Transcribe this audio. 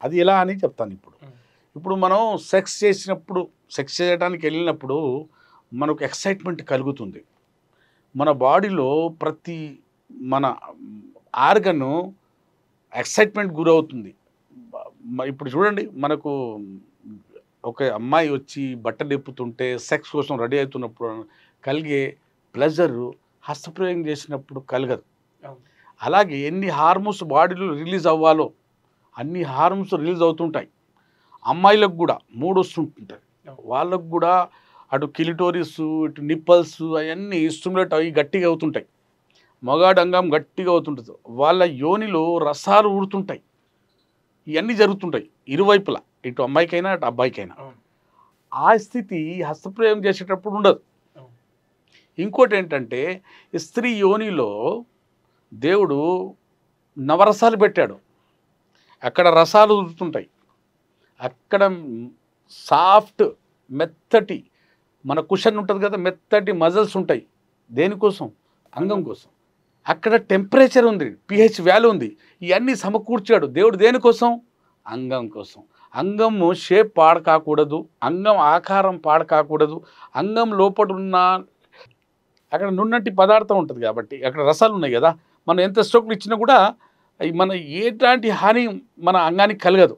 అది ఎలా అని చెప్తాను ఇప్పుడు. ఇప్పుడు మనం సెక్స్ చేసినప్పుడు, సెక్స్ చేయడానికి వెళ్ళినప్పుడు మనకు ఎక్సైట్మెంట్ కలుగుతుంది. మన బాడీలో ప్రతి మన ఆర్గను ఎక్సైట్మెంట్ గురవుతుంది. ఇప్పుడు చూడండి, మనకు ఒక అమ్మాయి వచ్చి బట్టలు ఇప్పుతుంటే సెక్స్ కోసం రెడీ అవుతున్నప్పుడు కలిగే ప్లెజరు హస్తప్రయోగం చేసినప్పుడు కలగదు. అలాగే ఎన్ని హార్మోన్స్ బాడీలో రిలీజ్ అవ్వాలో అన్ని హార్మోన్స్ రిలీజ్ అవుతుంటాయి. అమ్మాయిలకు కూడా మూడు వస్తుంటుంటాయి. వాళ్ళకు కూడా అటు కిలిటోరిస్, ఇటు నిప్పల్స్ అవన్నీ స్టిమ్యులేట్ అవి గట్టిగా అవుతుంటాయి. మగాడు అంగం గట్టిగా అవుతుంటుంది. వాళ్ళ యోనిలో రసాలు ఊడుతుంటాయి. ఇవన్నీ జరుగుతుంటాయి ఇరువైపులా, ఇటు అమ్మాయికైనా అటు అబ్బాయికైనా. ఆ స్థితి హస్తప్రయోగం చేసేటప్పుడు ఉండదు. ఇంకోటి ఏంటంటే, స్త్రీ యోనిలో దేవుడు నవరసాలు పెట్టాడు. అక్కడ రసాలు ఊరుతుంటాయి. అక్కడ సాఫ్ట్ మెత్తటి మన కుషన్ ఉంటుంది కదా, మెత్తటి మజిల్స్ ఉంటాయి. దేనికోసం? అంగం కోసం. అక్కడ టెంపరేచర్ ఉంది, pH వాల్యూ ఉంది. ఇవన్నీ సమకూర్చాడు దేవుడు. దేనికోసం? అంగం కోసం. అంగము షేప్ పాడు కాకూడదు, అంగం ఆకారం పాడు కాకూడదు. అంగం లోపల ఉన్న అక్కడ నున్నటి పదార్థం ఉంటుంది కాబట్టి అక్కడ రసాలు ఉన్నాయి కదా. మనం ఎంత స్ట్రోక్లు ఇచ్చినా కూడా మన ఎలాంటి హాని మన అంగానికి కలగదు.